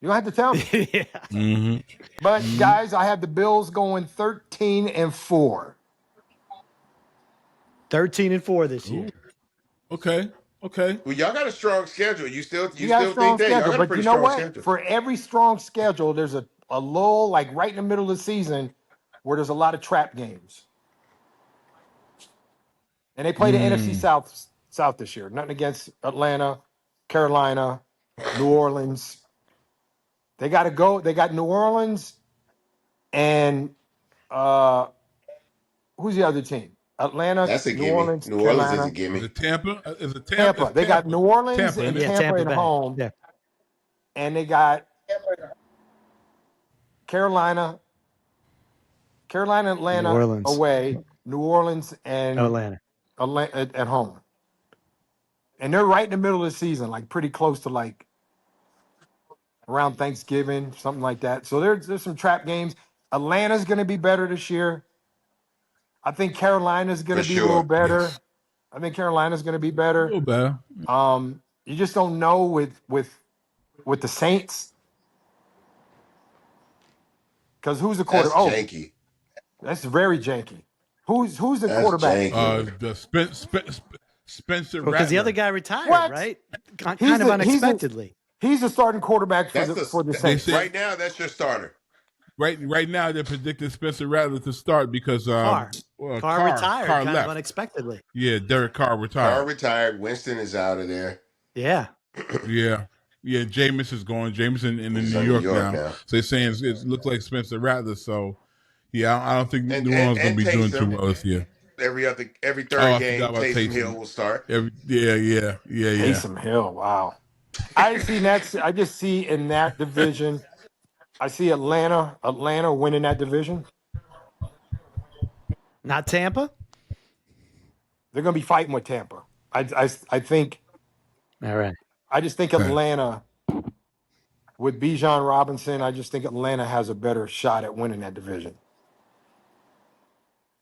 You don't have to tell me. Yeah. Mm-hmm. But guys, I have the Bills going 13-4. 13-4 this year. Okay. Okay. Well, y'all got a strong schedule. You You got a still think strong that? Y'all schedule, got a but pretty you know strong what? schedule. For every strong schedule, there's a lull, like right in the middle of the season, where there's a lot of trap games. And they play the NFC South this year. Nothing against Atlanta, Carolina, New Orleans. They got to go. They got New Orleans and who's the other team? Atlanta, That's a New gimme. Orleans, New Orleans is a Carolina, Is gimme. it Tampa? Is it Tampa? Tampa. It's They got Tampa. New Orleans Tampa, and isn't it? Yeah, Tampa Tampa at Bay. home, Yeah. and they got Carolina, New Atlanta Orleans. away, New Orleans and Atlanta. Atlanta at home. And they're right in the middle of the season, like pretty close to like around Thanksgiving, something like that. So there's some trap games. Atlanta's going to be better this year. I think Carolina's going For to be a little sure. better. Yes. I think Carolina's going to be A better. little better. You just don't know with the Saints because who's the quarter? That's Oh, janky. that's very janky. Who's the That's quarterback? janky. The Spencer Because the other Rattler. guy retired, What? right? He's Kind of the unexpectedly. he's the starting quarterback That's for the They Saints. said right now. That's your starter. right now they're predicting Spencer Rattler to start because Carr retired Carr kind of left. unexpectedly. Yeah, Derek Carr Carr retired. retired. Winston is out of there. Yeah. Yeah. Yeah, Jameis is going. Jameis in He's New in York now. So they're saying it looks like Spencer Rattler. So, yeah, I don't think And New Orleans going to be doing too Taysom. well this year. Every Oh, third I game, forgot about Taysom Hill Taysom. will start. Yeah. Taysom Hill. Wow. I just see in that division. I see Atlanta winning that division. Not Tampa? They're going to be fighting with Tampa. I think. All right. I just think Okay. Atlanta with Bijan Robinson. I just think Atlanta has a better shot at winning that division.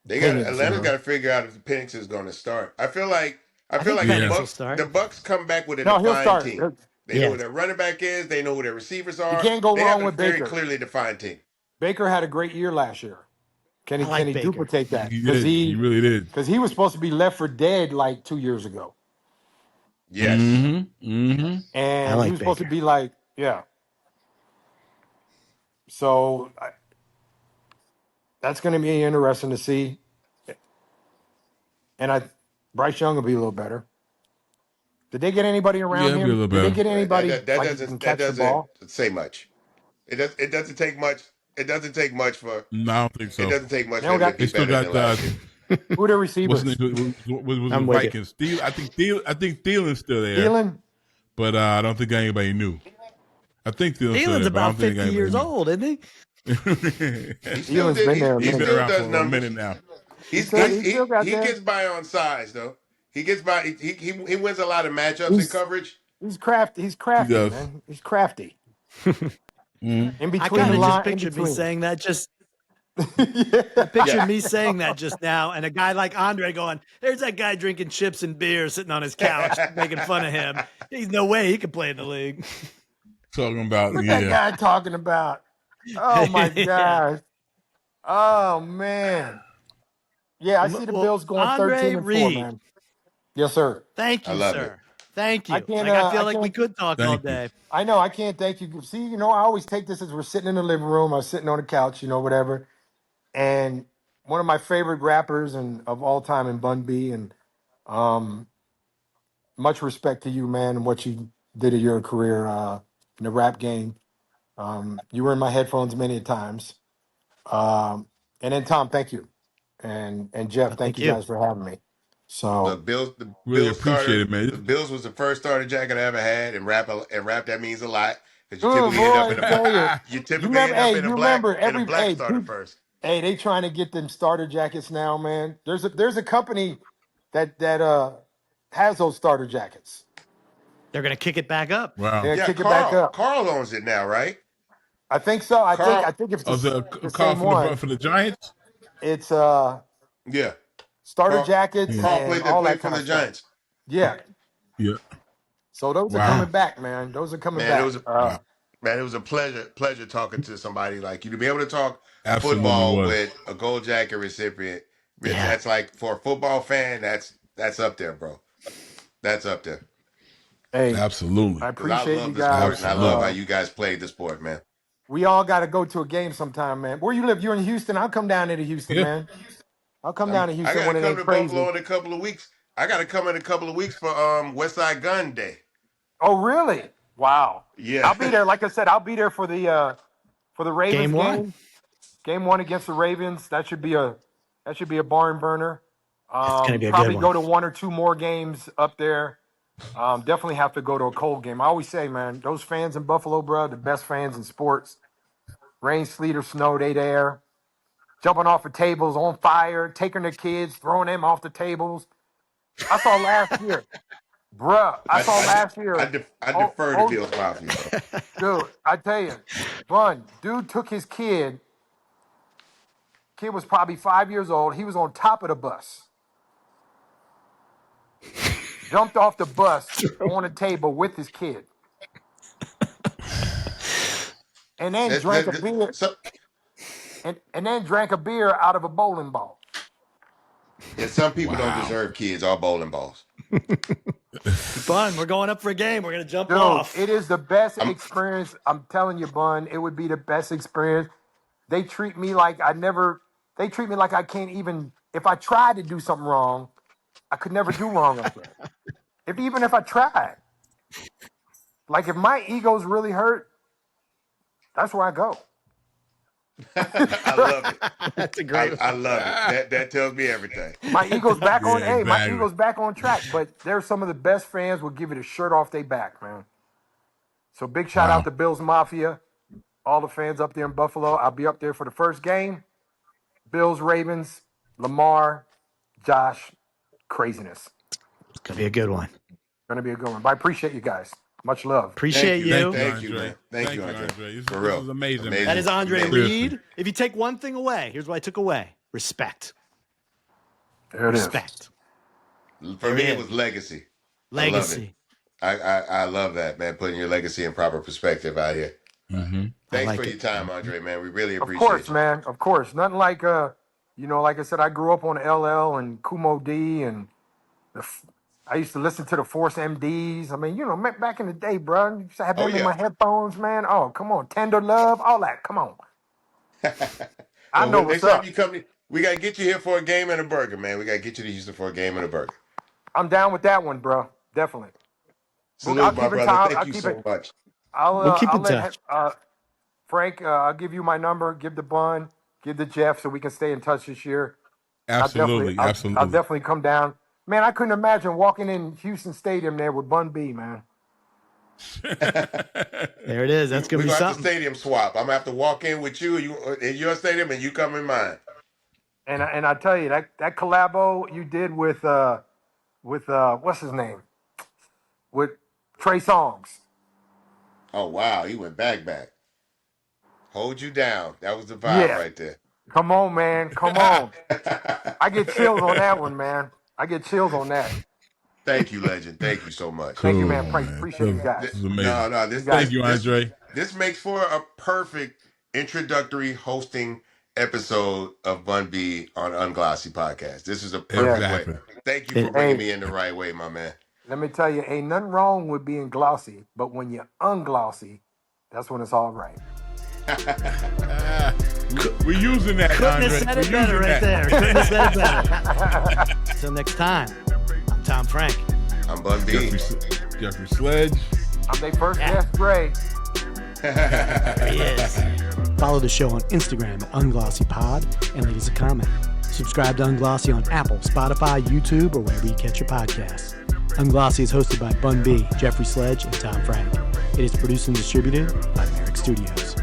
Atlanta's got to figure out if Penix is going to start. I feel like I think the Penix will Bucks start. the Bucks come back with a No, he'll defined start. team. They know who their running back is. They know who their receivers You are. can't go They have wrong a with very Baker. clearly defined team. Baker had a great year last year. Can I like he Baker. duplicate that? He did. He really did. Because he was supposed to be left for dead like 2 years ago. Yes. And like he was supposed to Baker. be like, yeah. So that's going to be interesting to see. And Bryce Young will be a little better. Did they get anybody around Be a little him? Did they better. get anybody That like who can catch the ball? say much. It doesn't take much. It doesn't take much for. No, I don't think so. It doesn't take much They for him don't to got- be They still better got than last year. Who are the what's receivers? his name? Was I'm with you. Vikings. I think Thielen's still there, Thielen? but I don't think anybody knew. I think Thielen's still Thielen's there, but I about don't think 50 years anybody old, isn't he? He still Thielen's been there a he He's minute. been still around does for a numbers. minute now. He still got there. gets by on size though. He gets by. He wins a lot of matchups He's- and coverage. He's crafty. He's crafty, does. man. He's crafty. In I between kind the of line, just pictured me saying that just. yeah. I pictured Yeah. me saying that just now, and a guy like Andre going, "There's that guy drinking chips and beer, sitting on his couch, making fun of him. There's no way he could play in the league." Talking about What that guy talking about? Oh my Yeah. gosh. Oh man. Yeah, I see the Well, Bills going Andre 13-4, Reed. man. Yes, sir. Thank I you, love sir. Thank you. I can't, I feel I like we can't- could talk all Thank you. day. I know. I can't thank you. See, I always take this as we're sitting in the living room. I'm sitting on the couch, whatever. And one of my favorite rappers and of all time in Bun B, and much respect to you, man, and what you did in your career in the rap game. You were in my headphones many times. And then Tom, thank you, and Jeff, thank you guys for having me. So The Bills Really Bills appreciate starter. it, man. The Bills was the first starter jacket I ever had, and rap that means a lot because you good typically end boy, up in I tell you. a you typically end up in a black starter first. Hey, they trying to get them starter jackets now, man. There's a company that has those starter jackets. They're going to kick it back up. Wow. Yeah, Yeah, kick it back up. Carl owns it now, right? I think so. I Carl- think if Oh, it's the the call same one, for the Giants? it's Yeah. starter Carl- jackets Carl and all that for kind the of stuff. Giants. Yeah. Yeah. So those are Wow. coming back, man. Those are coming back. Man, it was a pleasure talking to somebody like you. To be able to talk Absolutely football was. with a gold jacket recipient, Yeah. that's like, for a football fan, that's up there, bro. That's up there. Hey, Absolutely. I 'Cause I appreciate love you the sport, guys. and I love how you guys played the sport, man. We all got to go to a game sometime, man. Where you live? You're in Houston. I'll come down there to Houston, Yeah. man. I'll come down to I Houston got when to it come ain't to crazy. Buffalo in a couple of weeks. I got to come in a couple of weeks for West Side Gun Day. Oh, really? Wow. Yeah. I'll be there. Like I said, I'll be there for the Ravens Game one. game. Game one against the Ravens. That should be a barn burner. It's gonna be a Probably good go one. to one or two more games up there. Definitely have to go to a cold game. I always say, man, those fans in Buffalo, bro, the best fans in sports. Rain, sleet, or snow, they there. Jumping off of tables on fire, taking their kids, throwing them off the tables. I saw last year. Bruh, I saw last year. I defer to Bills Mafia. Dude, I tell you, Bun, dude took his kid. Kid was probably 5 years old. He was on top of the bus. Jumped off the bus on a table with his kid. And then drank a beer. And then drank a beer out of a bowling ball. Yeah, some people don't Wow. deserve kids or bowling balls. Bun, we're going up for a game. We're going to jump Dude, off. it is the best experience. I'm telling you, Bun, it would be the best experience. They treat me like they treat me like I can't even, if I tried to do something wrong, I could never do wrong up there. Even if I tried. Like if my ego's really hurt, that's where I go. I love it. That's a great I love it. That tells me everything. My ego's back on. Yeah, My exactly. ego's back on track. But there's some of the best fans will give you the shirt off their back, man. So big shout out to Bills Mafia, all the fans up there in Buffalo. I'll be up there for the first game. Bills, Ravens, Lamar, Josh, craziness. It's going to be a good one. Gonna be a good one. But I appreciate you guys. Much love. Appreciate you. Thank you, Andre. man. Thank you, Andre. This, For real. This is amazing. Amazing. That is Andre Amazing. Reed. If you take one thing away, here's what I took away. Respect. There it is. Respect. For me, it was legacy. Legacy. I love that, man. Putting your legacy in proper perspective out here. Mm-hmm. Thanks like for it. your time, Andre, man. We really Of appreciate course, you. man. Of course. Nothing like like I said, I grew up on LL and Kumo D, and I used to listen to the Force MDs. I mean, back in the day, bro, I used to have them in my headphones, man. Oh, come on, Tender Love, all that. Come on. I know what's next time up. you come, we gotta get you here for a game and a burger, man. We gotta get you to Houston for a game and a burger. I'm down with that one, bro. Definitely. Salute, I'll my keep it brother. I'll Thank you keep so it- much. We'll keep in touch. Frank, I'll give you my number. Give the Bun, give the Jeff, so we can stay in touch this year. Absolutely. I'll Absolutely. definitely come down. Man, I couldn't imagine walking in Houston Stadium there with Bun B, man. There it is. That's going We're to be gonna have to something. stadium swap. I'm gonna have to walk in with you in your stadium, and you come in mine. And I tell you, that collabo you did with what's his name? With Trey Songz. Oh wow, he went back. Hold you down. That was the vibe right there. Come on, man. Come on. I get chills on that one, man. I get chills on that. Thank you, legend. Thank you so much. Thank you, man. Cool, man. Appreciate you guys. This is amazing. No, Thank you, Andre. This makes for a perfect introductory hosting episode of Bun B on Unglossy podcast. This is a perfect way. Thank you for bringing me in the right way, my man. Let me tell you, ain't nothing wrong with being glossy, but when you're unglossy, that's when it's all right. We're using that, Couldn't Andre. have said it We're better using right that. there. Couldn't have said it better. Until next time, I'm Tom Frank. I'm Bun B. Jeffrey Sledge. I'm their first guest, Ray. There he is. Follow the show on Instagram at UnglossyPod and leave us a comment. Subscribe to Unglossy on Apple, Spotify, YouTube, or wherever you catch your podcasts. Unglossy is hosted by Bun B, Jeffrey Sledge, and Tom Frank. It is produced and distributed by Merrick Studios.